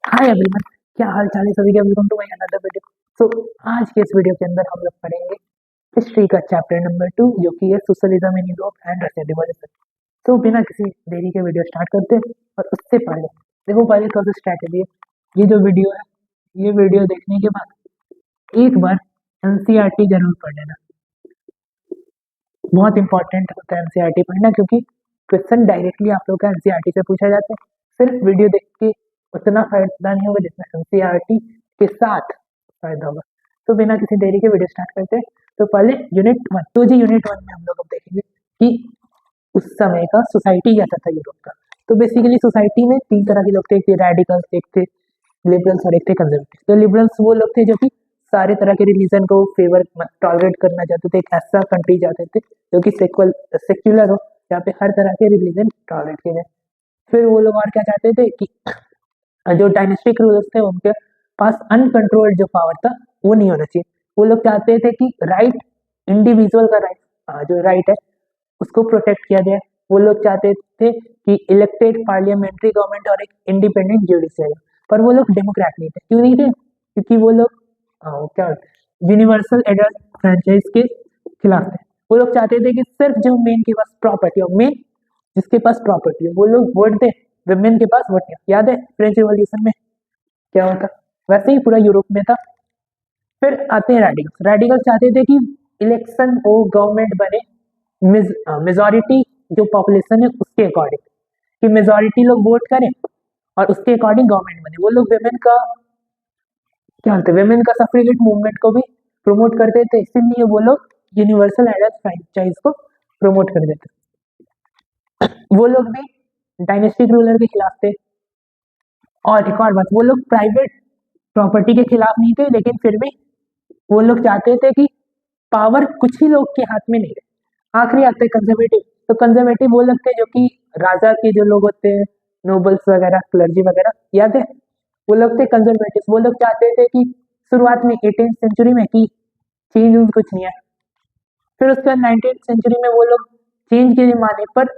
Hi everyone, क्या हाल चाल है सभी का। Welcome to my another video. So आज के इस वीडियो के अंदर हम लोग पढ़ेंगे हिस्ट्री का चैप्टर नंबर 2, जो कि है socialism in Europe and Russian revolution. तो बिना किसी देरी के वीडियो स्टार्ट करते हैं। और उससे पहले देखो, पहले कौन सा स्ट्रैटेजी है। ये जो वीडियो है, ये वीडियो देखने के बाद एक बार एनसीईआरटी जरूर पढ़ लेना। बहुत इंपॉर्टेंट होता है एनसीईआरटी पढ़ना, क्योंकि क्वेश्चन डायरेक्टली आप लोग का एनसीईआरटी से पूछा जाता है। सिर्फ वीडियो देख के उतना फायदा नहीं होगा जितना एनसीईआरटी के साथ फायदा होगा। तो बिना किसी देरी के वीडियो स्टार्ट करते हैं। तो पहले यूनिट वन, तो जी यूनिट वन में हम लोग अब देखेंगे कि उस समय का सोसाइटी कैसा था यूरोप का। तो बेसिकली सोसाइटी में तीन तरह के लोग थे, एक थे रेडिकल्स, एक थे लिबरल्स और एक थे कंजर्वेटिव। तो लिबरल्स वो लोग थे जो कि सारे तरह के रिलीजन को फेवर टॉलरेट करना चाहते थे। एक ऐसा कंट्री चाहते थे जो कि सेक्युलर हो, जहाँ पे हर तरह के रिलीजन टॉलरेट किए जाए। फिर वो लोग और क्या चाहते थे कि जो डायनेस्टिक रूलर्स थे उनके पास अनकंट्रोल्ड जो पावर था वो नहीं होना चाहिए। वो लोग चाहते थे कि राइट, इंडिविजुअल का राइट, जो राइट है उसको प्रोटेक्ट किया जाए। वो लोग चाहते थे कि इलेक्टेड पार्लियामेंट्री गवर्नमेंट और एक इंडिपेंडेंट जुडिशियरी। पर वो लोग डेमोक्रेट नहीं थे। क्यों नहीं थे? क्योंकि वो लोग क्या यूनिवर्सल एडल्ट फ्रेंचाइज के खिलाफ थे। वो लोग चाहते थे कि सिर्फ जो मेन के पास प्रॉपर्टी हो, मेन जिसके पास प्रॉपर्टी हो, वो लोग वोट दे, विमेन के पास वोट नहीं। याद है फ्रेंच रिवॉल्यूशन में क्या होता? वैसे ही पूरा यूरोप में था। फिर आते हैं रेडिकल्स। रेडिकल्स चाहते थे कि इलेक्शन हो, गवर्नमेंट बने मेजॉरिटी जो पॉपुलेशन है उसके अकॉर्डिंग, कि मेजॉरिटी लोग वोट करें और उसके अकॉर्डिंग गवर्नमेंट बने। वो लोग विमेन का क्या होता है, विमेन का सफ्रेगेट मूवमेंट को भी प्रमोट करते थे। इसीलिए वो लोग यूनिवर्सल एडल्ट फ्रेंचाइज को प्रमोट कर देते। वो लोग भी डायनेस्टिक रूलर के खिलाफ थे। और एक और बात, वो लोग प्राइवेट प्रॉपर्टी के खिलाफ नहीं थे, लेकिन फिर भी वो लोग चाहते थे कि पावर कुछ ही लोग के हाथ में नहीं रहे। आखिरी आते हैं कंजर्वेटिव। तो कंजर्वेटिव वो लोग थे जो कि राजा के जो लोग होते हैं, नोबल्स वगैरह, क्लर्जी वगैरह, याद है, वो लोग थे कंजर्वेटिव। वो लोग चाहते थे कि शुरुआत में 18th सेंचुरी में कि चेंज कुछ नहीं है। फिर उसके बाद 19th सेंचुरी में वो लोग चेंज के माने पर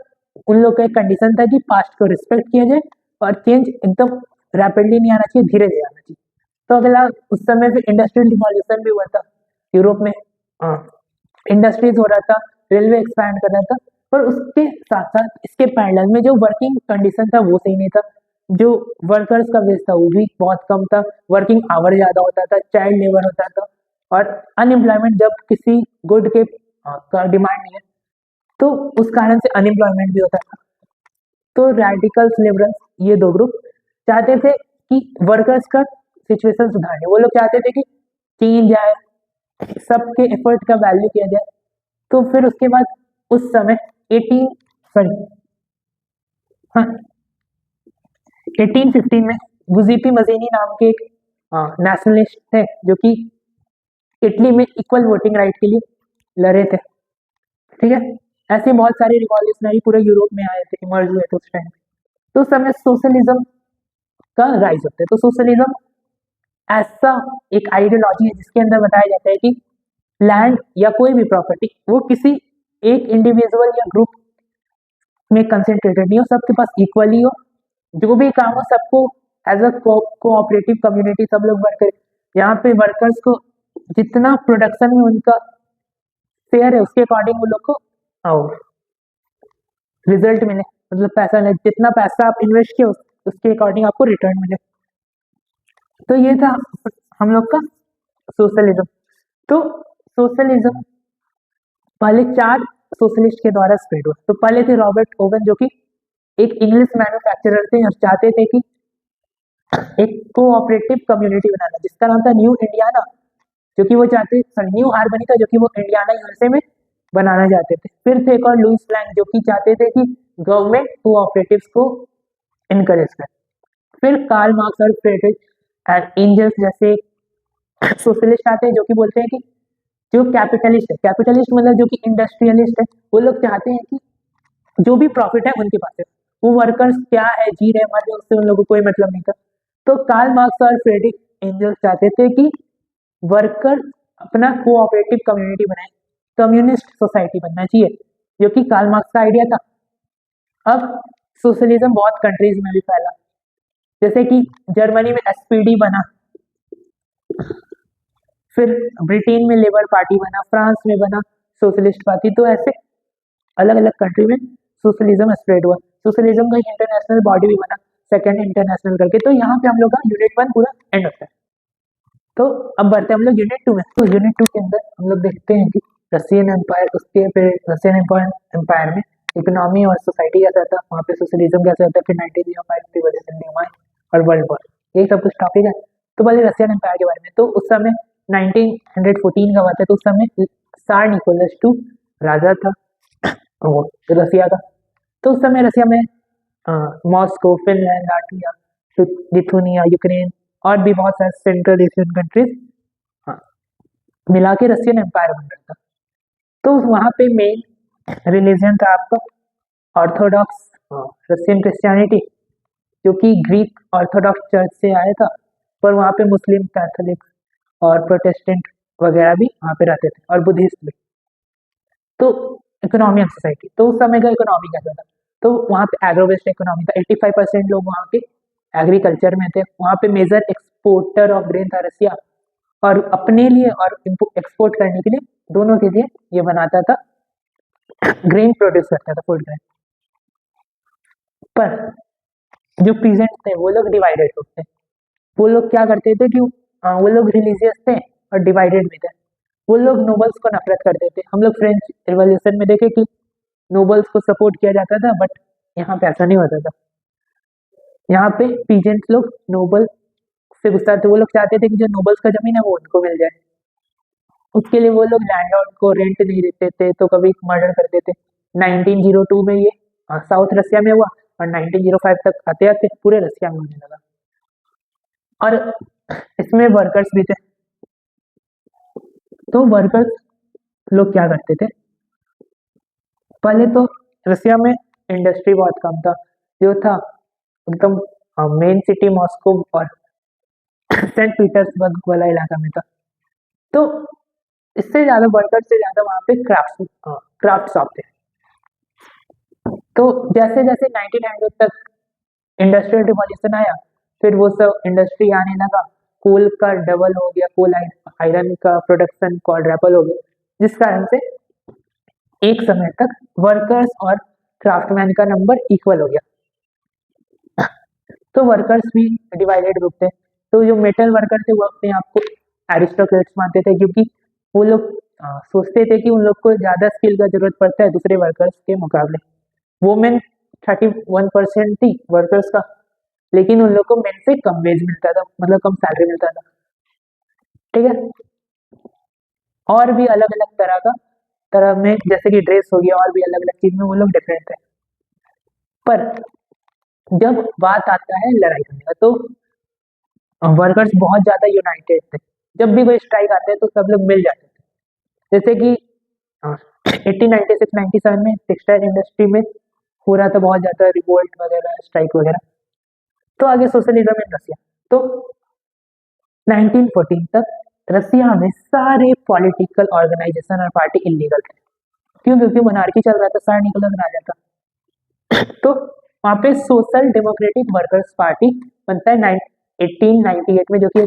उन लोग का एक कंडीशन था कि पास्ट को रिस्पेक्ट किया जाए और चेंज एकदम रैपिडली नहीं आना चाहिए, धीरे धीरे आना चाहिए। तो अगला उस समय फिर इंडस्ट्रियल रिवॉल्यूशन भी हुआ था यूरोप में। इंडस्ट्रीज हो रहा था, रेलवे एक्सपैंड कर रहा था। पर उसके साथ साथ इसके पैरेलल में जो वर्किंग कंडीशन था वो सही नहीं था। जो वर्कर्स का वेज था वो भी बहुत कम था। वर्किंग आवर ज्यादा होता था, चाइल्ड लेबर होता था, और अनएम्प्लॉयमेंट, जब किसी गुड के का डिमांड नहीं है तो उस कारण से अनएम्प्लॉयमेंट भी होता था। तो रेडिकल्स, लिबरल्स, ये दो ग्रुप चाहते थे कि वर्कर्स का सिचुएशन सुधारने। वो लोग चाहते थे कि चेंज आए, सबके एफर्ट का वैल्यू किया जाए। तो फिर उसके बाद उस समय 18 सॉरी हाँ 1815 में गुजीपी मजीनी नाम के एक नेशनलिस्ट थे जो कि इटली में इक्वल वोटिंग राइट के लिए लड़े थे। ठीक है, ऐसे बहुत सारे रिवॉल्यूशनरी पूरे यूरोप में आए थे, इमर्ज हुए थे उस टाइम। तो उस समय सोशलिज्म का राइज होता है। तो सोशलिज्म ऐसा एक आइडियोलॉजी है जिसके अंदर बताया जाता है कि लैंड या कोई भी प्रॉपर्टी वो किसी एक इंडिविजुअल या ग्रुप में कंसेंट्रेटेड नहीं हो, सबके पास इक्वली हो। जो भी काम हो सबको एज अ कोऑपरेटिव कम्युनिटी सब लोग वर्क करें। यहाँ पे वर्कर्स को जितना प्रोडक्शन में उनका शेयर है उसके अकॉर्डिंग वो लोग को रिजल्ट मिले, मतलब पैसा मिले। जितना पैसा आप इन्वेस्ट किए उसके अकॉर्डिंग आपको रिटर्न मिले। तो ये था हम लोग का सोशलिज्म। तो सोशलिज्म पहले चार सोशलिस्ट के द्वारा स्प्रेड हुआ। तो पहले थे रॉबर्ट ओवन, जो कि एक इंग्लिश मैन्युफैक्चरर थे और चाहते थे कि एक कोऑपरेटिव कम्युनिटी बनाना जिसका नाम था न्यू इंडियाना, जो कि वो चाहते, सॉरी, न्यू हार्मनी था जो कि वो इंडियाना यूएसए में बनाना चाहते थे। फिर थे एक और लुइस प्लैंक, जो कि चाहते थे कि गवर्नमेंट कोऑपरेटिव्स को इनकरेज करे। फिर कार्ल मार्क्स और फ्रेडरिक एंजल्स जैसे सोशलिस्ट आते हैं जो कि बोलते हैं कि जो कैपिटलिस्ट है, कैपिटलिस्ट मतलब जो कि इंडस्ट्रियलिस्ट है, वो लोग चाहते हैं कि जो भी प्रॉफिट है उनके पास है, वो वर्कर्स क्या है, जी रहे मर रहे, उससे उन लोगों को कोई मतलब नहीं था। तो कार्ल मार्क्स और फ्रेडरिक एंजल्स चाहते थे कि वर्कर अपना कोऑपरेटिव कम्युनिटी बनाए, कम्युनिस्ट सोसाइटी बनना चाहिए, जो कि कार्ल मार्क्स का आइडिया था। अब सोशलिज्म बहुत कंट्रीज में भी फैला। जैसे कि जर्मनी में एसपीडी बना, फिर ब्रिटेन में लेबर पार्टी बना, फ्रांस में बना सोशलिस्ट पार्टी। तो ऐसे अलग अलग कंट्री में सोशलिज्म स्प्रेड हुआ। सोशलिज्म का एक इंटरनेशनल बॉडी भी बना, सेकेंड इंटरनेशनल करके। तो यहाँ पे हम लोग का यूनिट 1 पूरा एंड होता है। तो अब बढ़ते हैं हम लोग यूनिट 2 में। तो यूनिट 2 के अंदर हम लोग देखते हैं कि रशियन एम्पायर, उसके फिर रशियन एम्पायर में इकोनॉमी और सोसाइटी कैसा था, वहाँ पे सोशलिज्म कैसे होता है, फिर 1905 रिवॉल्यूशन हुआ और वर्ल्ड वॉर, यही सब कुछ टॉपिक है। तो पहले रशियन एम्पायर के बारे में। तो उस समय 1914 का बात है। तो उस समय त्सार निकोलस टू राजा था वो रसिया का। तो उस समय रसिया में Moscow, Finland, Latvia, Lithuania, Ukraine और भी बहुत सारे सेंट्रल एशियन कंट्रीज मिला के रशियन एम्पायर बन रहा था। तो वहाँ पे मेन रिलीजन था आपका ऑर्थोडॉक्स रशियन क्रिश्चियनिटी, जो कि ग्रीक ऑर्थोडॉक्स चर्च से आया था। पर वहाँ पे मुस्लिम, कैथोलिक और प्रोटेस्टेंट वगैरह भी वहाँ पे रहते थे, और बुद्धिस्ट भी। तो इकोनॉमी एंड सोसाइटी, तो उस समय का इकोनॉमी कैसा था? तो वहाँ पे एग्रो बेस्ड इकोनॉमी था। 85% लोग वहाँ के एग्रीकल्चर में थे। वहाँ पे मेजर एक्सपोर्टर ऑफ ग्रेन था रसिया, और अपने लिए और एक्सपोर्ट करने के लिए, दोनों के लिए ये बनाता था, ग्रेन प्रोड्यूस करता था, फूड ग्रेन। पर जो पीजेंट थे वो लोग डिवाइडेड होते थे। वो लोग क्या करते थे कि वो लोग रिलीजियस थे और डिवाइडेड भी थे। वो लोग नोबल्स को नफरत करते थे। हम लोग फ्रेंच रिवॉल्यूशन में देखे कि नोबल्स को सपोर्ट किया जाता था, बट यहाँ पे ऐसा नहीं होता था। यहाँ पे पीजेंट लोग नोबल से गुस्सा थे। वो लोग चाहते थे कि जो नोबल्स का जमीन है वो उनको मिल जाए। उसके लिए वो लोग लैंडलॉर्ड को रेंट नहीं देते थे, तो कभी मर्डर करते थे। 1902 में ये साउथ रसिया में हुआ, और 1905 तक आते आते पूरे रसिया में होने लगा। और इसमें वर्कर्स भी थे। तो वर्कर्स लोग क्या करते थे? पहले तो रसिया में इंडस्ट्री बहुत कम था, जो था एकदम मेन सिटी मॉस्को और सेंट पीटर्सबर्ग वाला इलाका में था। तो इससे ज्यादा वर्कर्स से ज्यादा वहाँ पे क्राफ्ट शॉप थे। तो जैसे जैसे 1900 तक इंडस्ट्रियल रिवॉल्यूशन आया, फिर वो सब इंडस्ट्री आने लगा, कोल का डबल हो गया, कोल आयरन का प्रोडक्शन क्वाड्रपल हो गया, जिस कारण से एक समय तक वर्कर्स और क्राफ्टमैन का नंबर इक्वल हो गया। तो वर्कर्स भी डिवाइडेड ग्रुप थे। तो जो मेटल वर्कर थे वो अपने आप को एरिस्टोक्रेट्स मानते थे, क्योंकि वो लोग सोचते थे कि उन लोग को ज्यादा स्किल का जरूरत पड़ता है दूसरे वर्कर्स के मुकाबले। वोमेन 31% थी वर्कर्स का, लेकिन उन लोग को मेन से कम वेज मिलता था, मतलब कम सैलरी मिलता था। ठीक है। और भी अलग अलग तरह में, जैसे कि ड्रेस हो गया, और भी अलग अलग चीज में वो लोग डिफरेंट है। पर जब बात आता है लड़ाई करने का, तो वर्कर्स बहुत ज्यादा यूनाइटेड थे। जब भी कोई स्ट्राइक आता है तो सब लोग मिल जाते थे। जैसे कि 1896-97 में टेक्सटाइल इंडस्ट्री में हो रहा था बहुत ज्यादा रिवोल्ट वगैरह, स्ट्राइक वगैरह। तो आगे सोशलिज्म इन रसिया। तो 1914 तक रसिया में सारे पॉलिटिकल ऑर्गेनाइजेशन और पार्टी इलीगल थे। क्यों? क्योंकि मोनार्की चल रहा था, त्सार निकोलस राजा था। तो वहाँ पे सोशल डेमोक्रेटिक वर्कर्स पार्टी बनता है 1898 में, जो कि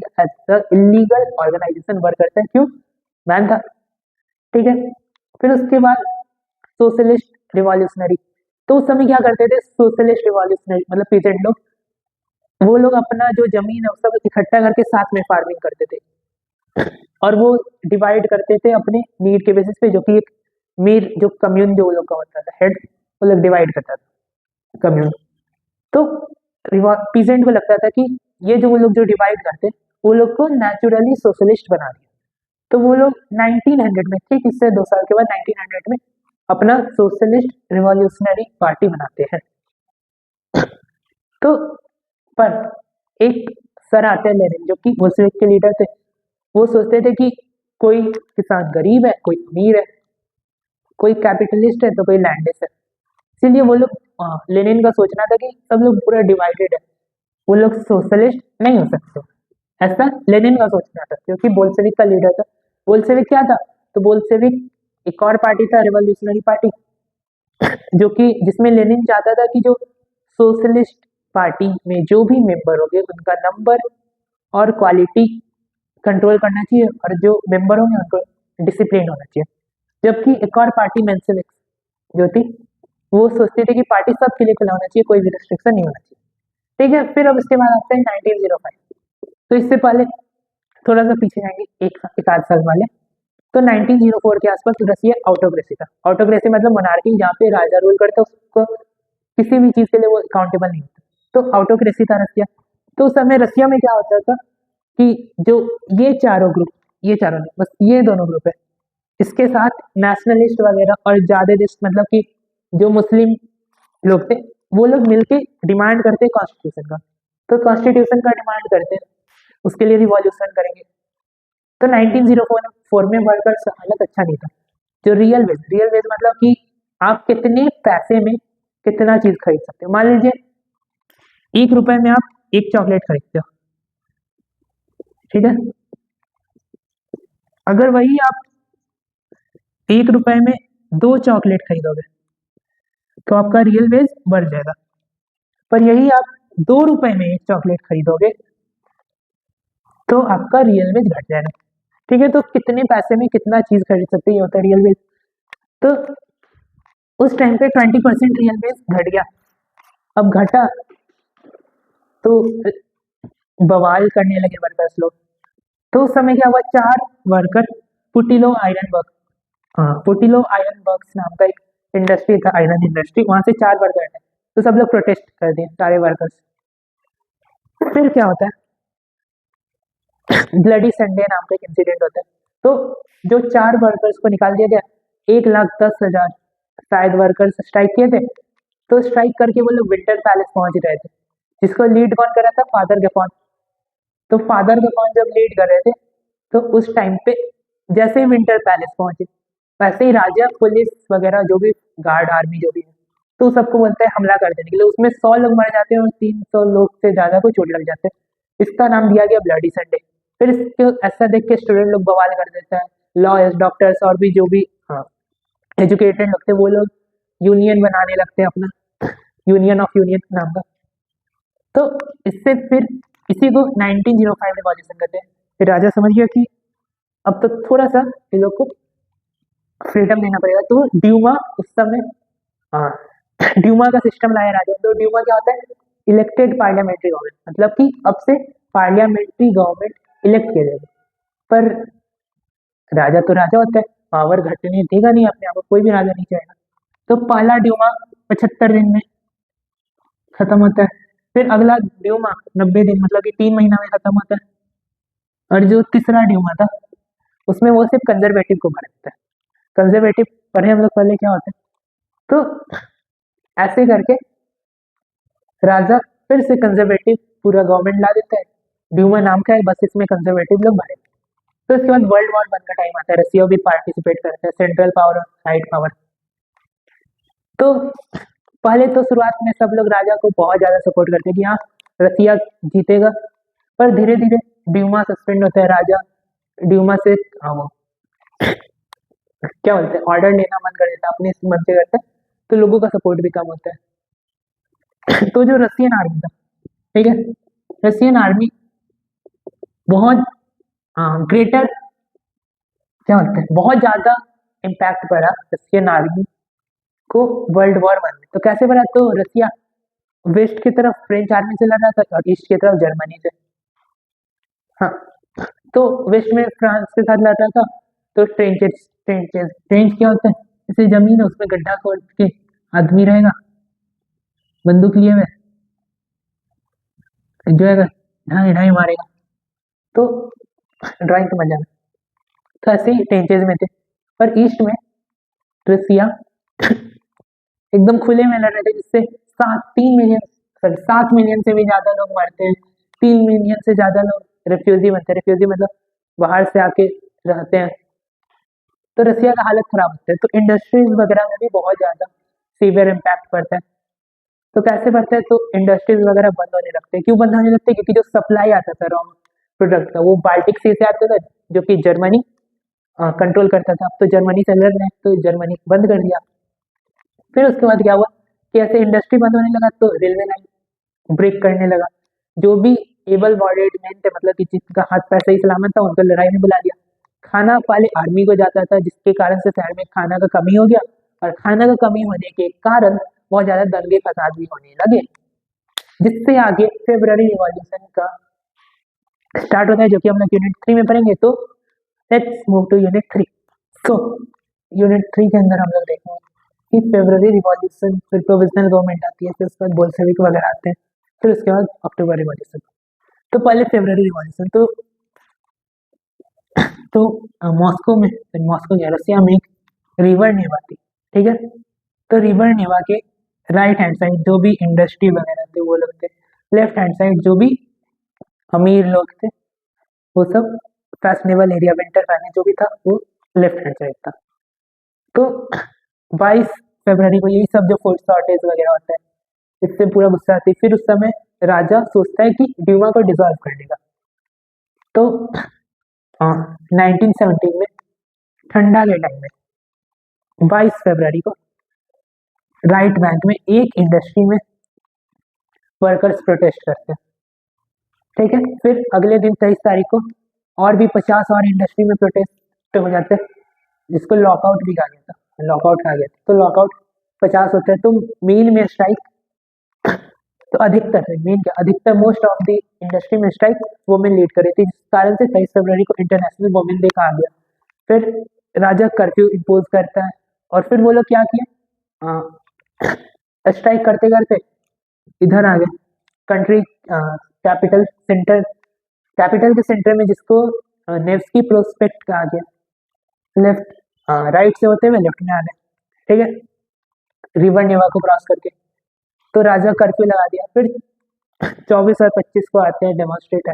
इलीगल ऑर्गेनाइजेशन वर्क करता है। क्यों? बैन था। ठीक है। फिर उसके बाद सोशलिस्ट रिवॉल्यूशनरी। तो उस समय क्या करते थे सोशलिस्ट रिवॉल्यूशनरी, मतलब पीजेंट लोग, वो लोग अपना जो जमीन है वो सब इकट्ठा करके साथ में फार्मिंग करते थे, और वो डिवाइड करते थे अपने नीड के बेसिस पे, जो कि एक मीर जो कम्यून जो वो लोग का होता था, हेड, वो लोग डिवाइड करता था कम्यून। तो पीजेंट को लगता था कि ये जो वो लोग जो डिवाइड करते, वो लोग को नेचुरली सोशलिस्ट बना दिया। तो वो लोग 1900 में, ठीक इससे 2 साल के बाद 1900 में अपना सोशलिस्ट रिवॉल्यूशनरी पार्टी बनाते हैं। तो पर एक सर आते हैं लेनिन, जो कि बोल्शेविक के लीडर थे। वो सोचते थे कि कोई किसान गरीब है, कोई अमीर है, कोई कैपिटलिस्ट है, तो कोई लैंडलेस है। इसीलिए वो लोग, लेनिन का सोचना था कि सब लोग पूरा डिवाइडेड है, वो लोग सोशलिस्ट नहीं हो सकते। ऐसा लेनिन का सोचना था, क्योंकि बोल्शेविक का लीडर था। बोल्शेविक क्या था? तो बोल्शेविक एक और पार्टी था, रिवॉल्यूशनरी पार्टी, जो कि जिसमें लेनिन चाहता था कि जो सोशलिस्ट पार्टी में जो भी मेंबर होंगे उनका नंबर और क्वालिटी कंट्रोल करना चाहिए, और जो मेंबर होंगे उनको डिसिप्लिन होना चाहिए। जबकि एक और पार्टी मेंसेविक्स जो थी, वो सोचती थी कि पार्टी सबके लिए खुला होना चाहिए, कोई भी रिस्ट्रिक्शन नहीं होना चाहिए। ठीक है, फिर अब इसके बाद आते हैं 1905। तो इससे पहले थोड़ा सा पीछे जाएंगे, एक आध साल वाले। तो 1904 के आसपास रसिया ऑटोक्रेसी था। ऑटोक्रेसी मतलब मोनार्की, जहाँ पे राजा रूल करता, उसको किसी भी चीज के लिए वो अकाउंटेबल नहीं होता। तो ऑटोक्रेसी था रसिया। तो उस समय रसिया में क्या होता था कि जो ये चारों ग्रुप, ये चारों नहीं, बस ये दोनों ग्रुप है, इसके साथ नेशनलिस्ट वगैरह और ज्यादादिस्ट, मतलब कि जो मुस्लिम लोग थे, वो लोग मिलके डिमांड करते कॉन्स्टिट्यूशन का। तो कॉन्स्टिट्यूशन का डिमांड करते हैं, उसके लिए रिवॉल्यूशन करेंगे। तो 1904 में वर्कर्स का हालत अच्छा नहीं था। जो रियल वेज मतलब कि आप कितने पैसे में कितना चीज खरीद सकते हो। मान लीजिए 1 रुपए में आप एक चॉकलेट खरीदते हो, ठीक है। अगर वही आप 1 रुपए में 2 चॉकलेट खरीदोगे तो आपका रियल वेज बढ़ जाएगा। पर यही आप 2 रुपए में एक चॉकलेट खरीदोगे तो आपका रियल वेज घट जाएगा। ठीक है, तो कितने पैसे में कितना चीज खरीद सकते हैं, ये होता है रियल वेज। तो उस टाइम पे 20% रियल वेज घट गया। अब घटा तो बवाल करने लगे वर्कर्स लोग। तो उस समय क्या हुआ, 4 वर्कर पुटिलो आयरन वर्क, हाँ पुटिलो आयरन वर्क्स नाम का एक इंडस्ट्री था, आयरन इंडस्ट्री, वहां से 4 वर्कर थे। तो सब लोग प्रोटेस्ट कर दिए, सारे वर्कर्स। फिर क्या होता है, ब्लडी संडे नाम का एक इंसिडेंट होता है। तो जो 4 वर्कर्स को निकाल दिया गया, 1,10,000 शायद वर्कर्स स्ट्राइक किए थे। तो स्ट्राइक करके वो लोग विंटर पैलेस पहुंच रहे थे, जिसको लीड कौन कर रहा था, फादर गेफॉन। तो फादर गेफॉन जब लीड कर रहे थे, तो उस टाइम पे जैसे ही विंटर पैलेस पहुंचे, वैसे ही राजा, पुलिस वगैरह जो भी गार्ड आर्मी जो भी है, तो सबको बोलते हैं हमला कर देने के लिए। उसमें 100 लोग मर जाते हैं और 300 लोग से ज्यादा को चोट लग जाते हैं। इसका नाम दिया गया ब्लडी संडे। फिर इसको ऐसा देख के स्टूडेंट लोग बवाल कर देते हैं, लॉयर्स, डॉक्टर्स और भी जो भी एजुकेटेड लोग थे, वो लोग यूनियन बनाने लगते हैं अपना, यूनियन ऑफ यूनियन नाम का। तो इससे फिर इसी को 1905 रिवॉल्यूशन कहते हैं। फिर राजा समझ गया कि अब तो थोड़ा सा इन लोग को फ्रीडम देना पड़ेगा। तो ड्यूमा उस समय, हाँ ड्यूमा का सिस्टम लाया राजा। तो ड्यूमा क्या होता है, इलेक्टेड पार्लियामेंट्री गवर्नमेंट, मतलब कि अब से पार्लियामेंट्री गवर्नमेंट इलेक्ट किया जाएगा। पर राजा तो राजा होता है, पावर घटने देगा नहीं अपने आप को, कोई भी राजा नहीं चाहेगा। तो पहला ड्यूमा 75 दिन में खत्म होता है। फिर अगला ड्यूमा 90 दिन, मतलब कि 3 महीना में खत्म होता है। और जो तीसरा ड्यूमा था, उसमें वो सिर्फ कंजर्वेटिव को मारता है। कंजर्वेटिव पढ़े हम लोग पहले क्या होता है। तो ऐसे करके राजा फिर से कंजर्वेटिव पूरा गवर्नमेंट ला देता है। ड्यूमा नाम का है, बस इसमें कंजर्वेटिव लोग भरे। तो इसके बाद वर्ल्ड वॉर 1 का टाइम आता है, रसिया भी पार्टिसिपेट करता है, सेंट्रल पावर और साइड पावर। तो पहले तो शुरुआत में सब लोग राजा को बहुत ज्यादा सपोर्ट करते हैं कि हाँ रसिया जीतेगा। पर धीरे धीरे ड्यूमा सस्पेंड होता है, राजा ड्यूमा से वो क्या बोलते हैं, ऑर्डर लेना बंद कर देता है, अपने मन से करता है। तो लोगों का सपोर्ट भी कम होता है। तो जो रसियन आर्मी था, ठीक है, रसियन आर्मी बहुत ग्रेटर, क्या बोलते हैं, बहुत ज्यादा इम्पैक्ट पड़ा रसियन आर्मी को वर्ल्ड वॉर 1 में। तो कैसे पड़ा, तो रसिया वेस्ट की तरफ फ्रेंच आर्मी से लड़ रहा था और ईस्ट की तरफ जर्मनी से। हाँ, तो वेस्ट में फ्रांस के साथ लड़ रहा था। तो ट्रेंचेस, ट्रेंच क्या होता है, जैसे जमीन है उसमें गड्ढा खोद के आदमी रहेगा बंदूक लिए हुए, जो है ढाई ढाई मारेगा। तो ड्राइंग समझ जाना। तो ऐसे ही ट्रेंचेस में थे। पर ईस्ट में रसिया एकदम खुले में लड़ रहे थे, जिससे 7 मिलियन से भी ज्यादा लोग मरते हैं। 3 मिलियन से ज्यादा लोग रेफ्यूजी बनते हैं। रेफ्यूजी मतलब बाहर से आके रहते हैं। तो रसिया का हालत खराब होता है। तो इंडस्ट्रीज वगैरह में भी बहुत ज्यादा सीवियर इम्पैक्ट पड़ता है। तो कैसे पड़ता है, तो इंडस्ट्रीज वगैरह बंद होने लगते हैं। क्यों बंद होने लगते हैं, क्योंकि जो सप्लाई आता था रॉ प्रोडक्ट का, वो बाल्टिक सी से आता था, जो कि जर्मनी कंट्रोल करता था। अब तो जर्मनी से लड़ रहे हैं, तो जर्मनी बंद कर दिया। फिर उसके बाद क्या हुआ कि ऐसे इंडस्ट्री बंद होने लगा, तो रेलवे लाइन ब्रेक करने लगा। जो भी एबल बॉडीड मैन थे, मतलब कि जिनका हाथ पैर सही सलामत था, उनको लड़ाई में बुला लिया। खाना पहले आर्मी को जाता था, जिसके कारण से शहर में खाना का कमी हो गया, और खाना का कमी होने के कारण बहुत ज्यादा दंगे फसाद भी होने लगे, जिससे आगे फेब्रुअरी रिवॉल्यूशन का स्टार्ट होता है, जो कि हम लोग यूनिट 3 में पढ़ेंगे। तो let's move to unit 3। So unit 3 के अंदर हम लोग देखेंगे कि फेब्रुअरी रिवॉल्यूशन, फिर प्रोविजनल गवर्नमेंट आती है, फिर उसके बाद बोल्शेविक वगैरह आते हैं, फिर उसके बाद अक्टूबर रिवॉल्यूशन। तो पहले फेब्रुअरी रिवॉल्यूशन। तो मॉस्को में, मॉस्को या रसिया में एक रिवर नेवा थी, ठीक है। तो रिवर नेवा के राइट हैंड साइड जो भी इंडस्ट्री वगैरह थे वो लोग थे, लेफ्ट हैंड साइड जो भी अमीर लोग थे वो सब, फैशनेबल एरिया, विंटर फैशन जो भी था वो लेफ्ट हैंड साइड था। तो 22 फरवरी को यही सब जो फूड शॉर्टेज वगैरह होता है, इससे पूरा गुस्सा आती है। फिर उस समय राजा सोचता है कि ड्यूमा को डिसॉल्व कर देगा। तो 1917 में ठंडा के टाइम में 22 फरवरी को राइट बैंक में एक इंडस्ट्री में वर्कर्स प्रोटेस्ट करते हैं, ठीक है। फिर अगले दिन 23 तारीख को और भी 50 और इंडस्ट्री में प्रोटेस्ट हो जाते हैं, जिसको लॉकआउट भी कहा गया था, लॉकआउट कहा गया था। तो लॉकआउट 50 होते हैं। तो मेन में स्ट्राइक, तो अधिकतर मेन क्या, अधिकतर मोस्ट ऑफ द इंडस्ट्री में स्ट्राइक वुमेन लीड कर रही थी, जिस कारण से 23 फरवरी को इंटरनेशनल वुमेन डे कहा गया। फिर राजा कर्फ्यू इम्पोज करता है, और फिर वो लोग क्या किया, स्ट्राइक करते करते इधर आ गए कंट्री कैपिटल सेंटर, कैपिटल के सेंटर में, जिसको नेव्स्की प्रोस्पेक्ट कहा गया। लेफ्ट राइट से होते हुए लेफ्ट में आ गए, ठीक है, रिवर नेवा को क्रॉस करके। तो राजा कर्फ्यू लगा दिया। फिर 24 और 25 को आते हैं डेमोन्स्ट्रेटर।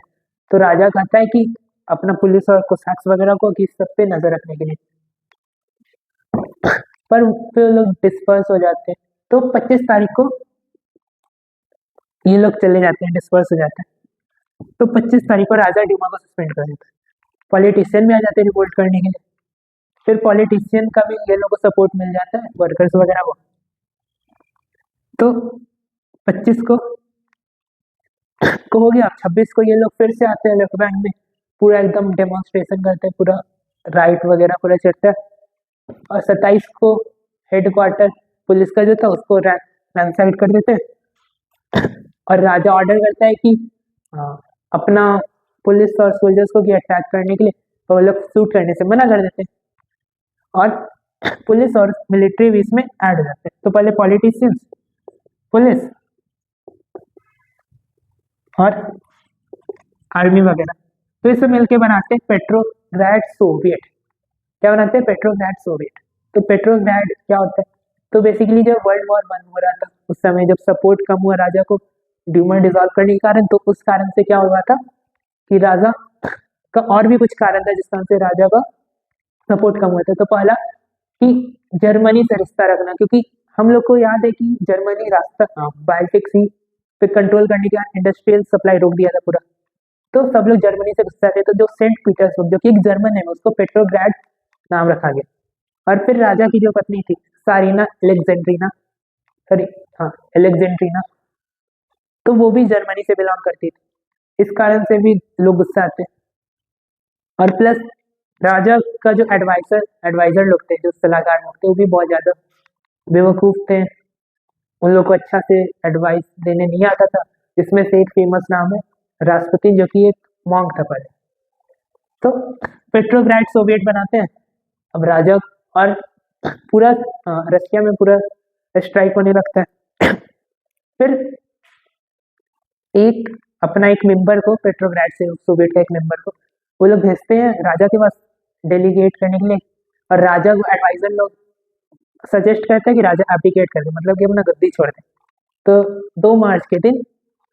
तो राजा कहता है कि अपना पुलिस और कोसैक्स वगैरह को कि सब पे नजर रखने के लिए, पर फिर लोग डिस्पर्स हो जाते हैं। तो 25 तारीख को ये लोग चले जाते हैं, डिस्पर्स हो जाते हैं। तो 25 तारीख को राजा ड्यूमा को सस्पेंड कर देता है। पॉलिटिशियन भी आ जाते हैं रिवोल्ट करने के लिए। फिर पॉलिटिशियन का भी ये लोगों को सपोर्ट मिल जाता है, वर्कर्स वगैरह को। तो 25 को हो गया। 26 को ये लोग फिर से आते हैं लेफ्ट बैंक में, पूरा एकदम डेमोन्स्ट्रेशन करते हैं, पूरा राइट वगैरह पूरा चढ़ता है। और 27 को हेडक्वार्टर पुलिस का जो था उसको रैंसाइड कर देते हैं, और राजा ऑर्डर करता है कि अपना पुलिस और सोल्जर्स को कि अटैक करने के लिए, तो वो लोग शूट करने से मना कर देते हैं, और पुलिस और मिलिट्री भी इसमें ऐड हो जाते हैं। तो पहले पॉलिटिशियंस, पुलिस और आर्मी वगैरह, तो इसे मिलके बनाते हैं पेट्रोग्राड सोवियत। क्या बनाते हैं? Petrograd Soviet. तो पेट्रोग्राड क्या होता है? तो बेसिकली जब वर्ल्ड वॉर 1 हो रहा था उस समय जब सपोर्ट कम हुआ राजा को ड्यूमा डिसॉल्व करने के कारण, तो उस कारण से क्या हुआ था कि राजा का और भी कुछ कारण था जिस कारण से राजा का सपोर्ट कम हुआ था। तो पहला कि जर्मनी से रिश्ता रखना, क्योंकि हम लोग को याद है कि जर्मनी रास्ता बाल्टिक सी पे कंट्रोल करने के बाद इंडस्ट्रियल सप्लाई रोक दिया था पूरा। तो सब लोग जर्मनी से रिश्ता थे। तो जो सेंट पीटर्सबर्ग जो कि एक जर्मन है, उसको पेट्रोग्राड नाम रखा गया। और फिर राजा की जो पत्नी थी सारीना एलेक्जेंड्रीना, सॉरी हाँ एलेक्जेंड्रीना, तो वो भी जर्मनी से बिलोंग करती थी। इस कारण से भी लोग गुस्सा आते हैं। और प्लस राजा का जो एडवाइजर लोग थे, जो सलाहकार लोग थे, वो भी बहुत ज्यादा बेवकूफ थे। उन लोग को अच्छा से एडवाइस देने नहीं आता था। इसमें से एक फेमस नाम है रास्पुतिन, जो कि एक मॉन्क था पहले। तो पेट्रोग्राड सोवियत बनाते हैं। अब राजा और पूरा रशिया में पूरा स्ट्राइक होने लगता है। फिर एक अपना एक मेंबर को, पेट्रोग्राड से सोवियत का एक मेंबर को वो लोग भेजते हैं राजा के पास डेलीगेट करने के लिए। और राजा को एडवाइजर लोग सजेस्ट करते हैं कि राजा एब्डिकेट कर दे, मतलब कि अपना गद्दी छोड़ दे। तो 2 मार्च के दिन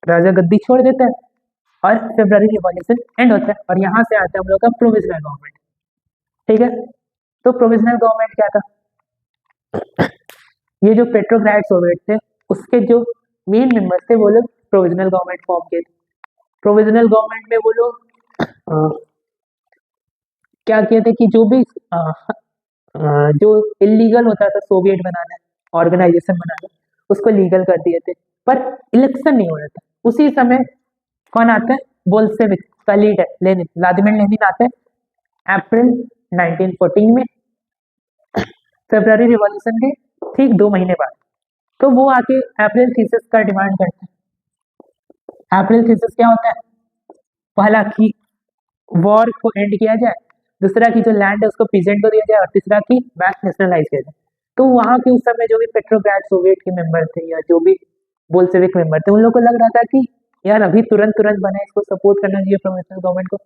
राजा गद्दी छोड़ देता है और फेब्रुअरी रिवॉल्यूशन एंड होता है। और यहाँ से आता है हम लोग का प्रोविजनल गवर्नमेंट, ठीक है। तो प्रोविजनल गवर्नमेंट क्या था? ये जो पेट्रोग्राड सोवियत थे उसके जो मेन मेंबर्स थे वो लोग प्रोविजनल गवर्नमेंट फॉर्म किए थे। प्रोविजनल गवर्नमेंट में वो लोग क्या किए थे कि जो भी जो इलीगल होता था सोवियत बनाना, ऑर्गेनाइजेशन बनाना, उसको लीगल कर दिए थे। पर इलेक्शन नहीं हो रहा था, उसी समय कौन आता है, बोल्शेविक का लीडर लेनिन, व्लादिमीर लेनिन आता है अप्रैल 1914 में, फरवरी रिवॉल्यूशन के ठीक 2 महीने बाद। तो वो आके अप्रैल थीसिस का डिमांड करते हैं। अप्रैल थीसिस क्या होता है, पहला कि वॉर को एंड किया जाए, दूसरा कि जो लैंड है उसको पीजेंट को दिया जाए, और तीसरा कि बैंक नेशनलाइज किया जाए। तो वहाँ के उस समय जो भी पेट्रोग्राड सोवियत के मेंबर थे या जो भी बोल्शेविक मेंबर थे, उन लोगों को लग रहा था कि यार अभी तुरंत तुरंत बने, इसको सपोर्ट करना चाहिए प्रोविंशियल गवर्नमेंट को,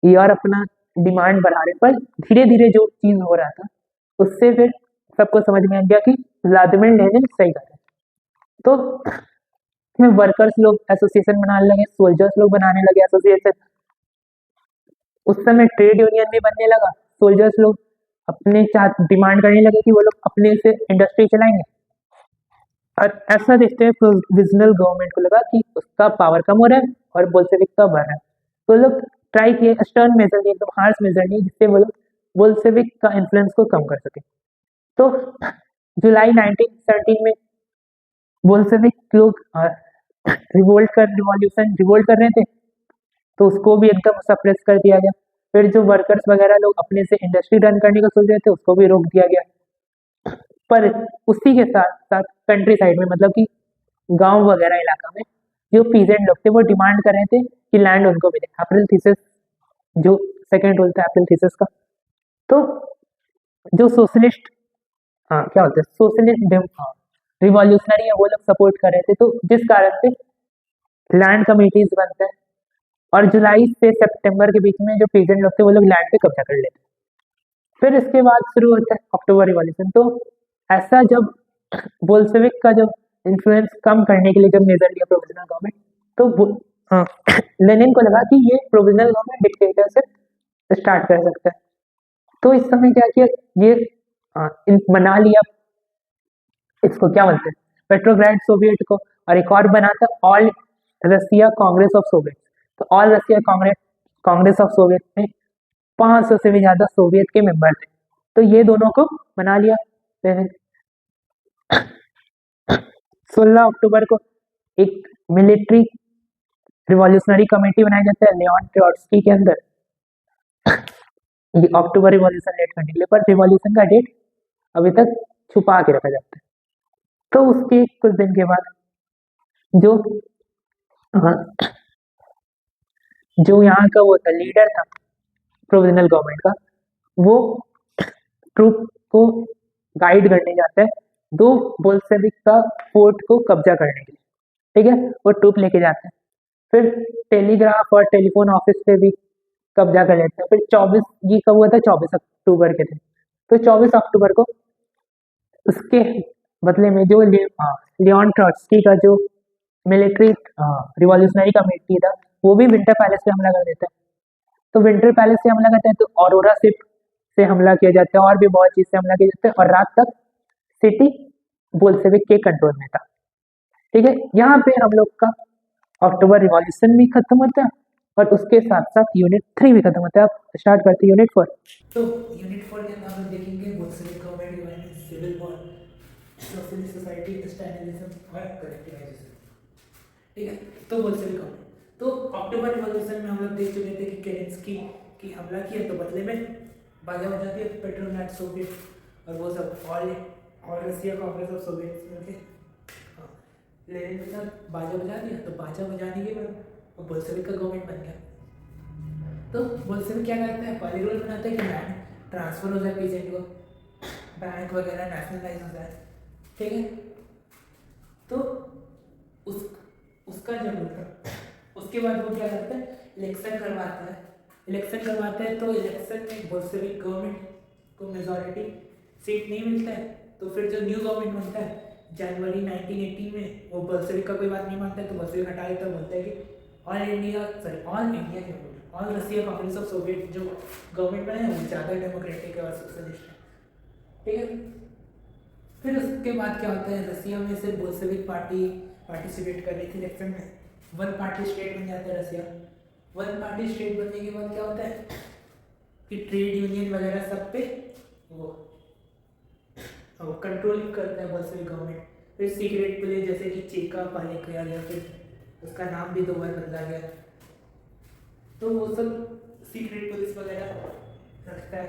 ये और अपना डिमांड बढ़ा रहे। पर धीरे धीरे जो चीज हो रहा था उससे फिर सबको समझ में आ गया कि व्लादिमीर लेनिन सही कर रहे हैं। तो वर्कर्स लोग एसोसिएशन बनाने लगे, सोल्जर्स लोग बनाने लगे एसोसिएशन। उस समय ट्रेड यूनियन भी बनने लगा। सोल्जर्स लोग अपने डिमांड करने लगे कि वो लोग अपने से इंडस्ट्री चलाएंगे, और ऐसा देखते हैं प्रोविजनल गवर्नमेंट को लगा कि उसका पावर कम हो रहा है और बोल्शेविक का बढ़ रहा है। तो लोग ट्राई किए स्टर्न मेजर लिए, एकदम हार्श मेजर लिए, जिससे वो लोग बोल्शेविक का इन्फ्लुएंस को कम कर सके। तो जुलाई 1917 में बोल्शेविक लोग रिवोल्ट कर रहे थे, तो उसको भी एकदम सप्रेस कर दिया गया। फिर जो वर्कर्स वगैरह लोग अपने से इंडस्ट्री रन करने का सोच रहे थे उसको भी रोक दिया गया। पर उसी के साथ साथ कंट्री साइड में, मतलब कि गांव वगैरह इलाका में जो पीजेंट लोग थे वो डिमांड कर रहे थे कि लैंड उनको मिले। अप्रैल थीसिस जो सेकेंड रूल था अप्रैल थीसिस का, तो जो सोशलिस्ट, हाँ क्या बोलते हैं, सोशलिस्ट रिवॉल्यूशनरी है, वो लोग सपोर्ट कर रहे थे। तो जिस कारण से लैंड कमिटीज बनते हैं, और जुलाई से सितंबर के बीच में जो पीजेंट लोग थे वो लोग लैंड पे कब्जा कर लेते हैं। फिर इसके बाद शुरू होता है अक्टूबर रिवॉल्यूशन। तो ऐसा जब बोल्शेविक का जब इन्फ्लुएंस कम करने के लिए जब मेजर लिया प्रोविजनल गवर्नमेंट, तो लेनिन को लगा कि ये प्रोविजनल गवर्नमेंट डिक्टेटरशिप स्टार्ट कर सकता है। तो इस समय क्या किया, ये बना लिया, इसको क्या बोलते हैं, पेट्रोग्राड सोवियत को, और एक और बना था All Russia Congress of Soviet. तो All Russia Congress of Soviet में 500 से भी ज्यादा सोवियत के मेंबर थे। तो ये दोनों को बना लिया। 16 अक्टूबर को एक मिलिट्री रिवॉल्यूशनरी कमेटी बनाया जाता है लियोन ट्रोट्स्की के अंदर, ये अक्टूबर रिवॉल्यूशन लेट करने के लिए। पर रिवॉल्यूशन का डेट अभी तक छुपा के रखा जाता है। तो उसके कुछ दिन के बाद जो जो यहाँ का वो था लीडर था प्रोविजनल गवर्नमेंट का, वो ट्रूप को गाइड करने जाता है दो बोल्शेविक का फोर्ट को कब्जा करने के लिए। ठीक है, वो ट्रूप लेके जाते हैं। फिर टेलीग्राफ और टेलीफोन ऑफिस पे भी कब्जा कर लेते हैं। फिर 24, ये कब हुआ था, 24 अक्टूबर के दिन। तो 24 अक्टूबर को उसके बदले में जो लियोन ट्रोट्स्की का जो मिलिट्री रिवॉल्यूशनरी कमेटी था, वो भी विंटर पैलेस पे हमला कर देता है। तो विंटर पैलेस से हमला करता है, तो ऑरोरा शिप से हमला किया जाता है, और भी बहुत चीज से हमला किया जाता है, और रात तक सिटी बोल्शेविक के कंट्रोल में था। ठीक है, यहाँ पे हम लोग का अक्टूबर रिवॉल्यूशन भी खत्म होता है, और उसके साथ साथ यूनिट 3 भी खत्म होता है। आप स्टार्ट करते हैं यूनिट 4। तो यूनिट 4 के अंदर हम लोग देखेंगे Bolshevik government, civil war, socialist society, Stalinism और कलेक्टिवाइजेशन। ठीक है, तो बोल्शेविक गवर्नमेंट, तो अक्टूबर रिवॉल्यूशन में हम लोग देख चुके थे कि केरेंस्की की हमला किया, तो बदले में बाजा बजाती है पेट्रोग्राड सोवियत और वो सब all Russia Congress of Soviet मिलके लेनिन के साथ बाजा बजा दिया। तो बाजा बजाने के बाद बोल्शेविक का गवर्नमेंट बन गया। तो बोल्शेविक क्या करता है, पहले रूल बनाता है कि लैंड ट्रांसफर हो जाए पीजेंट को, बैंक वगैरह नेशनलाइज हो जाए। ठीक है, तो उसका जब होता, उसके बाद वो क्या करता है, इलेक्शन करवाता है। तो इलेक्शन में बोल्शेविक गवर्नमेंट को मेजॉरिटी सीट नहीं मिलता है। तो फिर जो न्यू गवर्नमेंट बनता है जनवरी 1918 में, वो बोल्शेविक का कोई बात नहीं मानता है, तो बोल्शेविक हटा देता है, बोलता है कि all Russia Congress of Soviet जो गवर्नमेंट बने वो ज़्यादा डेमोक्रेटिक है और सोशलिस्ट है। ठीक है, फिर उसके बाद क्या होता है, रसिया में सिर्फ बोल्शेविक पार्टी पार्टिसिपेट कर रही थी इलेक्शन में, वन पार्टी स्टेट बन जाता है रसिया। वन पार्टी स्टेट बनने के बाद क्या होता है कि ट्रेड यूनियन वगैरह सब पे वो कंट्रोल करता है बोल्शेविक गवर्नमेंट। फिर सीक्रेट पुलिस जैसे कि चेका पहले किया गया, फिर उसका नाम भी 2 बार बदला गया। तो वो सब सीक्रेट पुलिस वगैरह रखता है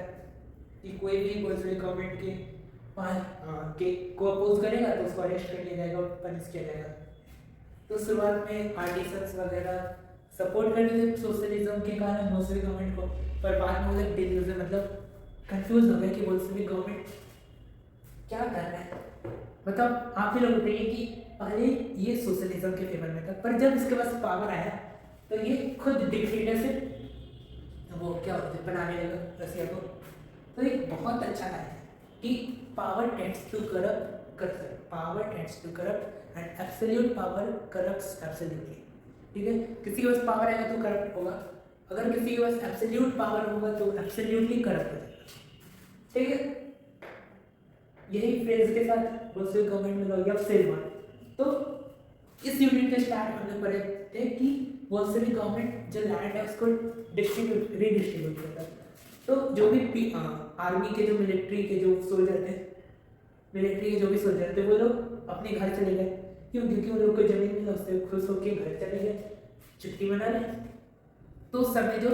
कि कोई भी बोल्शेविक गवर्नमेंट के को अपोज करेगा तो उसको अरेस्ट कर लिया जाएगा और पनिश किया जाएगा। तो शुरुआत में आर्टिसंस वगैरह सपोर्ट करते थे सोशलिज्म के कारण बोल्शेविक गवर्नमेंट को, पर बाद में वो लोग डिल्यूजन मतलब कंफ्यूज हो गए कि बोल्शेविक गवर्नमेंट क्या कर रहा है। मतलब आप ही लोग बताइए कि पहले ये सोशलिज्म के फेवर में था, पर जब इसके पास पावर आया तो ये खुद डिक्टेटरशिप वो क्या होते बनाने लगा रसिया को। तो एक बहुत अच्छा है कि power tends to corrupt, power tends to corrupt and absolute power corrupts absolutely. ठीक है, किसी के पास पावर आएगा तो करप्ट होगा, अगर किसी के पास एब्सोल्यूट पावर होगा तो एब्सोल्यूटली करप्ट हो जाएगा। ठीक है, यही फ्रेज के साथ बोल्शेविक गवर्नमेंट में लोग अब से हुआ। तो इस यूनिट के स्टार्ट होने पड़े थे कि बोल्शेविक गवर्नमेंट जो लैंड है उसको रीडिस्ट्रीब्यूट करता है। तो जो भी आर्मी के जो मिलिट्री के जो सोल्जर थे, मिलिट्री के जो भी सोल्जर थे वो लोग अपने घर चले गए। क्यों? क्योंकि उन लोग को जमीन मिला, उससे खुश होकर घर चले गए छुट्टी मना रहे। तो उस समय जो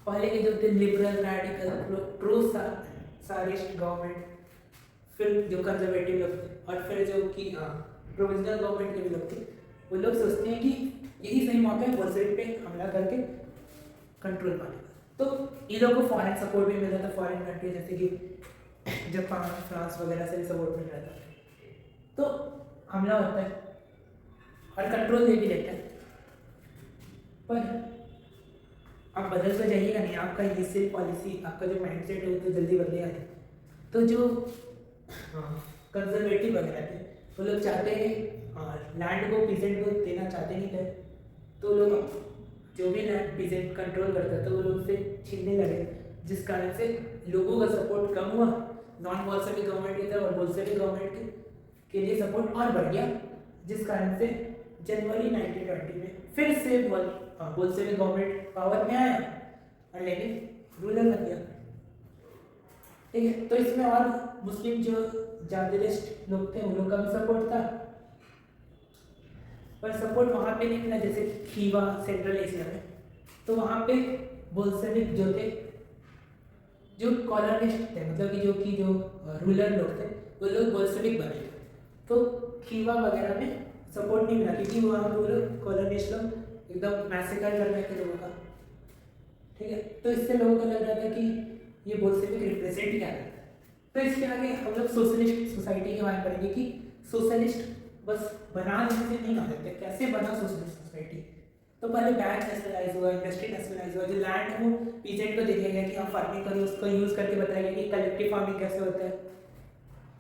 पहले के जो थे लिबरल रैडिकल प्रो सारिस्ट गवर्नमेंट, फिर जो कंजर्वेटिव लोग थे और फिर जो कि प्रोविजनल गवर्नमेंट के भी लोग थे, वो लोग सोचते हैं कि यही सही मौका है बोल्शेविक पे हमला करके कंट्रोल पाने का। तो इन लोगों को फॉरेन सपोर्ट भी मिल रहा था, फॉरेन कंट्री जैसे कि जापान फ्रांस वगैरह से भी सपोर्ट मिल रहा था। तो हमला होता है और कंट्रोल ले भी लेता है, पर आप बदल तो जाइएगा नहीं, आपका ये सिर्फ पॉलिसी, आपका जो माइंडसेट है वो तो जल्दी बदलेगा नहीं। तो जो कंजर्वेटिव वगैरह थे वो लोग चाहते हैं लैंड को पीजेंट को देना चाहते नहीं थे, तो लोग जो भी लैंड पीजेंट कंट्रोल करता था वो लोग से छीनने लगे, जिस कारण से लोगों का सपोर्ट कम हुआ नॉन बोल्शेविक गवर्नमेंट की तरफ, और बोल्शेविक गवर्नमेंट के लिए सपोर्ट और बढ़ गया, जिस कारण से जनवरी 1920 में फिर से बोल्शेविक गवर्नमेंट पावर में आया और लेकिन रूलर बन गया। ठीक है, तो इसमें और मुस्लिम जो जार्दलिस्ट लोग थे उन लोग का भी सपोर्ट था, पर सपोर्ट वहाँ पे नहीं मिला जैसे खीवा सेंट्रल एशिया में। तो वहाँ पे बोल्शेविक जो थे, जो कॉलोनिस्ट थे, मतलब कि जो रूलर लोग थे वो लोग बोल्शेविक बने थे। तो खीवा वगैरह में सपोर्ट नहीं मिला क्योंकि वहाँ पे वो लोग कॉलोनिस्ट लोग एकदम मैसेकर कर रहे थे लोगों का। ठीक है, तो इससे लोगों को लग रहा था कि ये बोल्शेविक रिप्रेजेंट क्या करता है। तो इसके आगे हम लोग सोशलिस्ट सोसाइटी के बारे में पढ़ेंगे कि सोशलिस्ट बस बना देने से नहीं आ सकते, कैसे बना सोशलिस्ट सोसाइटी। तो पहले बैंक नेशनलाइज हुआ, इंडस्ट्री नेशनलाइज हुआ, जो लैंड है वो पीजेंट को दे दिया गया कि आप फार्मिंग करो, उसको यूज़ करके बताया गया कि कलेक्टिव फार्मिंग कैसे होता है।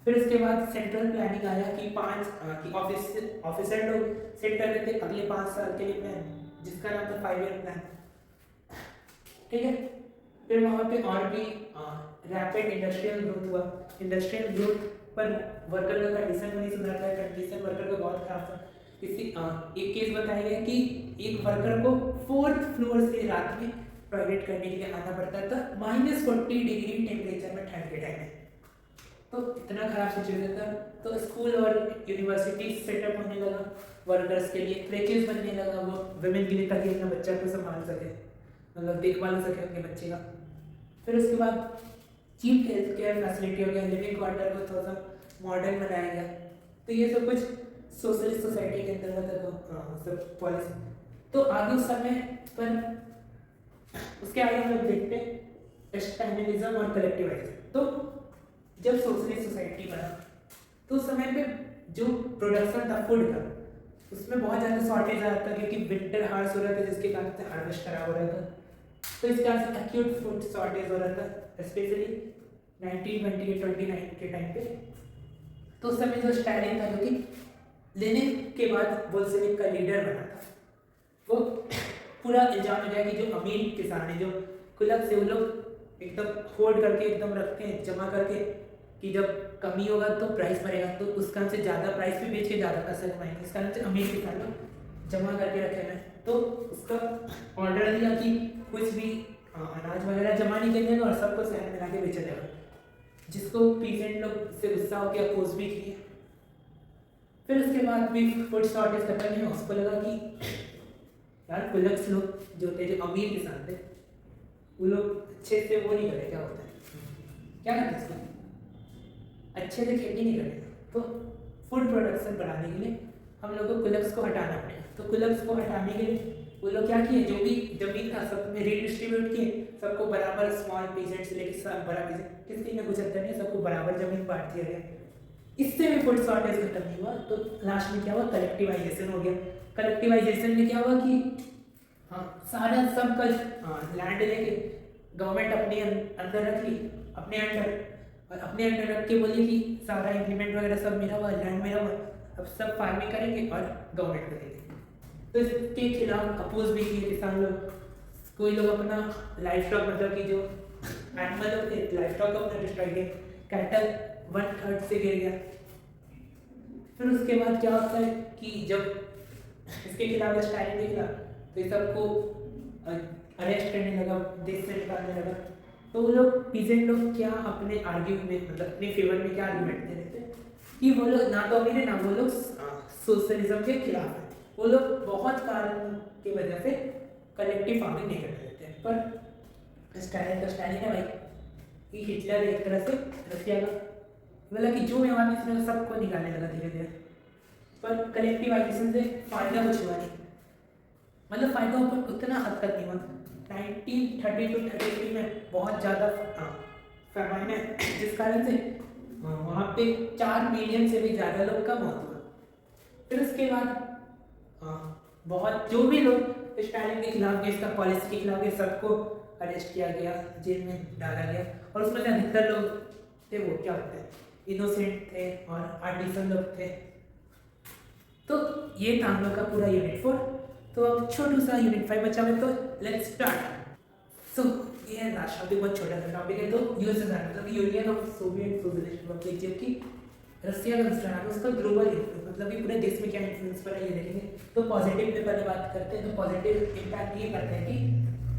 फिर उसके बाद सेंट्रल प्लानिंग आया कि ऑफिसर लोग सेट कर देते अगले 5 साल के लिए प्लान, जिसका नाम था 5 ईयर प्लान। ठीक है, फिर वहाँ पे और भी रैपिड इंडस्ट्रियल ग्रोथ हुआ। इंडस्ट्रियल ग्रोथ पर वर्कर का कंडीशन नहीं सुधर रहा है, कंडीशन वर्कर का बहुत खराब था। एक केस बताया गया कि एक वर्कर को 4th फ्लोर से रात में टॉयलेट करने के लिए आना पड़ता था -40 डिग्री टेम्परेचर में ठंड के टाइम में। तो इतना खराब सिचुएशन था। तो स्कूल और यूनिवर्सिटी सेटअप होने लगा वर्कर्स के लिए, क्रेचेस बनने लगा वो वुमेन के लिए, ताकि अपना बच्चा को संभाल सके, मतलब देखभाल हो सके अपने बच्चे का। फिर उसके बाद चीप हेल्थ केयर फैसिलिटी हो गया, लिविंग क्वार्टर को थोड़ा सा मॉडर्न बनाया गया। तो ये सब कुछ सोशलिस्ट सोसाइटी के अंतर्गत सब पॉलिसी। तो आगे उस समय पर उसके आगे हम लोग देखते हैं स्टैंडर्डिज्म और कलेक्टिविज्म। तो जब सोशलिस्ट सोसाइटी बना तो उस समय पे जो प्रोडक्शन था फूड का, उसमें बहुत ज़्यादा शॉर्टेज आ रहा था क्योंकि विंटर हार्श हो रहा था, जिसके कारण से हार्वेस्ट खराब हो रहा था। तो इस कारण से एक्यूट फूड शॉर्टेज हो रहा था, स्पेशली 1920 के 29 के टाइम पे। तो उस समय जो स्टालिन था, जो कि लेनिन के बाद बोल्शेविक का लीडर बना था, वो पूरा इल्जाम लगाया कि जो अमीर किसान है, जो कुलक से वो लोग एकदम होल्ड करके एकदम रखते हैं जमा करके कि जब कमी होगा तो प्राइस बढ़ेगा, तो उस कारण से ज़्यादा प्राइस पे बेच के ज़्यादा पैसा कमाएंगे, इस कारण से अमीर किसान लोग जमा करके रखे हैं। तो उसका ऑर्डर दिया कि कुछ भी अनाज वगैरह जमा नहीं करेंगे और सबको शहर में लाके बेचा जाएगा, जिसको पीजेंट लोग से गुस्सा होकर अपोज भी किए। फिर उसके बाद भी फूड शॉर्टेज खत्म नहीं हुआ, उसको लगा कि यार कुलक्स लोग जो थे, जो अमीर किसान थे, वो लोग अच्छे से वो नहीं करे, क्या होता है, क्या करते इसको, अच्छे से खेती नहीं करते। तो फूड प्रोडक्शन बढ़ाने के लिए हम लोग को कुलक्स को हटाना पड़ेगा। तो कुलक्स को हटाने के लिए वो लोग क्या किए, जो भी जमीन था सब में रीडिस्ट्रीब्यूट किए, सबको बराबर, स्मॉल पीजेंट से लेकर सब बड़ा पीजेंट, किसी में कुछ अंतर नहीं, सबको बराबर जमीन बांट दिया गया। इससे भी फूड शॉर्टेज खत्म नहीं हुआ। तो लास्ट में क्या हुआ, कलेक्टिवाइजेशन हो गया। कलेक्टिवाइजेशन में क्या हुआ कि हाँ, सारा सब का लैंड लेके गवर्नमेंट अपने अंदर रख ली, अपने अंडर, और अपने अंडर रख के बोली कि सारा इंप्लीमेंट वगैरह सब मेरा हुआ, लैंड मेरा हुआ, अब सब फार्मिंग करेंगे और गवर्नमेंट करेंगे। तो इसके खिलाफ अपोज भी किए किसान लोग। कोई लोग अपना लाइफ स्टॉक, मतलब कि जो एनिमल होते लाइफ स्टॉक अपना डिस्ट्रॉय किया, कैटल 1/3 से गिर गया। फिर उसके बाद क्या होता है कि जब इसके खिलाफ स्टाइलिंग के खिलाफ, तो ये सबको अरेस्ट करने लगा, देश से निकालने लगा। तो वो लोग पीजेंट लोग क्या अपने आर्ग्यूमेंट, मतलब अपने फेवर में क्या आर्ग्यूमेंट दे रहे थे कि वो लोग ना तो अमीर है, ना वो लोग सोशलिज्म के खिलाफ है। वो लोग बहुत कारण की वजह से कलेक्टिव फार्मिंग नहीं करने देते हैं। पर स्टालिन तो स्टालिन है भाई, कि हिटलर एक तरह से रशिया का बोला कि जो मेहमान इसने सबको निकालने लगा धीरे धीरे। पर कलेक्टिवाइजेशन से फायदा कुछ हुआ नहीं, मतलब फायदा ऊपर उतना हद तक नहीं हुआ। 1932-33 में बहुत ज़्यादा फैमाइन है, जिस कारण से वहाँ पे 4 मिलियन से भी ज़्यादा लोग का मौत हुआ। फिर उसके बाद बहुत जो भी लोग स्टालिन के खिलाफ गए, इसका पॉलिसी के खिलाफ गए, सबको अरेस्ट किया गया, जेल में डाला गया। और उसमें से अधिकतर लोग थे वो क्या होते हैं, इनोसेंट थे और आर्टिसन लोग थे। तो ये था हम लोग का पूरा यूनिट 4। तो अब छोटू सा यूनिट 5 बचा है, तो लेट्स स्टार्ट। सो ये लास्ट टॉपिक बहुत छोटा सा टॉपिक है। तो यूएसएसआर मतलब union of Soviet socialist Republic, जबकि रसिया का दूसरा नाम है, उसका ग्लोबल इन्फ्लुएंस, मतलब कि पूरे देश में क्या इन्फ्लुएंस पड़ा ये देखेंगे। तो पॉजिटिव पे पहले बात करते हैं। तो पॉजिटिव इम्पैक्ट ये करते हैं कि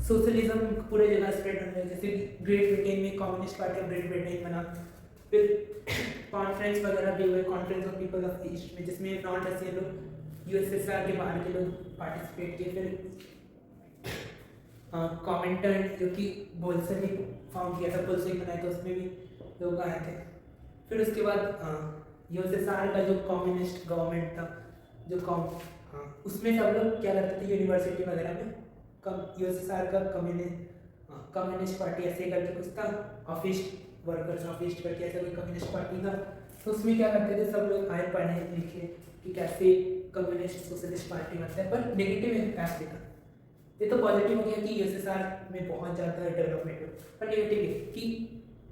सोशलिज्म पूरे जगह स्प्रेड होने लगे। जैसे ग्रेट ब्रिटेन में communist party of great Britain बना, फिर कॉन्फ्रेंस वगैरह भी हुए, conference of people of east में, जिसमें नॉन रशियन लोग, यूएसएसआर के बाहर के लोग पार्टिसिपेट किए। फिर कॉमेंटन जो कि बोल्शेविक फॉर्म किया था, बोल्शेविक बनाया था, उसमें भी लोग आए थे। फिर उसके बाद यूएसएसआर का जो कम्युनिस्ट गवर्नमेंट था, जो उसमें सब लोग क्या करते थे, यूनिवर्सिटी वगैरह में यूएसएसआर का कम्युनिस्ट पार्टी ऐसे करके कुछ था, ऑफिस वर्कर्स ऑफिस करके ऐसा कोई कम्युनिस्ट पार्टी था। तो उसमें क्या करते थे, सब लोग आए पढ़े लिखे कि कैसे कम्युनिस्ट सोशलिस्ट पार्टी बनता है। पर नेगेटिव इम्पैक्ट भी था। ये तो पॉजिटिव हो गया कि यूएसएसआर में बहुत ज़्यादा डेवलपमेंट हो, पर नेगेटिव है कि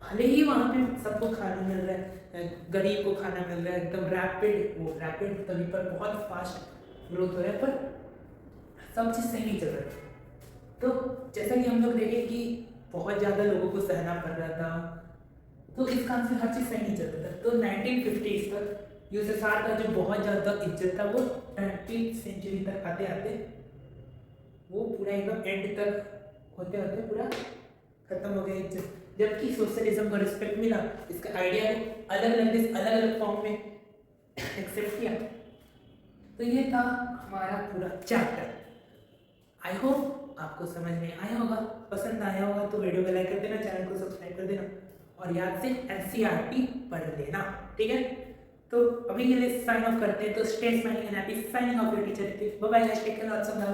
भले ही वहाँ पे सबको खाना मिल रहा है, गरीब को खाना मिल रहा है, एकदम रैपिड तभी पर बहुत फास्ट ग्रोथ हो रहा है, पर सब चीज़ सही नहीं चल रहा है। तो जैसा कि हम लोग देखें कि बहुत ज़्यादा लोगों को सहना पड़ रहा था, तो इस कारण से हर चीज़ सही नहीं चल रहा था। तो 1950s तक यूएसएसआर का जो बहुत ज़्यादा इज्जत था, वो 20th सेंचुरी तक आते आते वो पूरा एकदम एंड तक होते होते पूरा खत्म हो गया इज्जत। जबकि सोशलिज्म को रिस्पेक्ट मिला, इसका आइडिया अलग अलग देश अलग अलग फॉर्म में एक्सेप्ट किया। तो ये था हमारा पूरा चैप्टर। आई होप आपको समझ में आया होगा, पसंद आया होगा तो वीडियो को लाइक कर देना, चैनल को सब्सक्राइब कर देना और याद से एनसीईआरटी पढ़ लेना, ठीक है। तो अभी के लिए साइन ऑफ करते हैं। तो stay smiling and happy, signing off your teacher. Bye bye, take care, lots of love.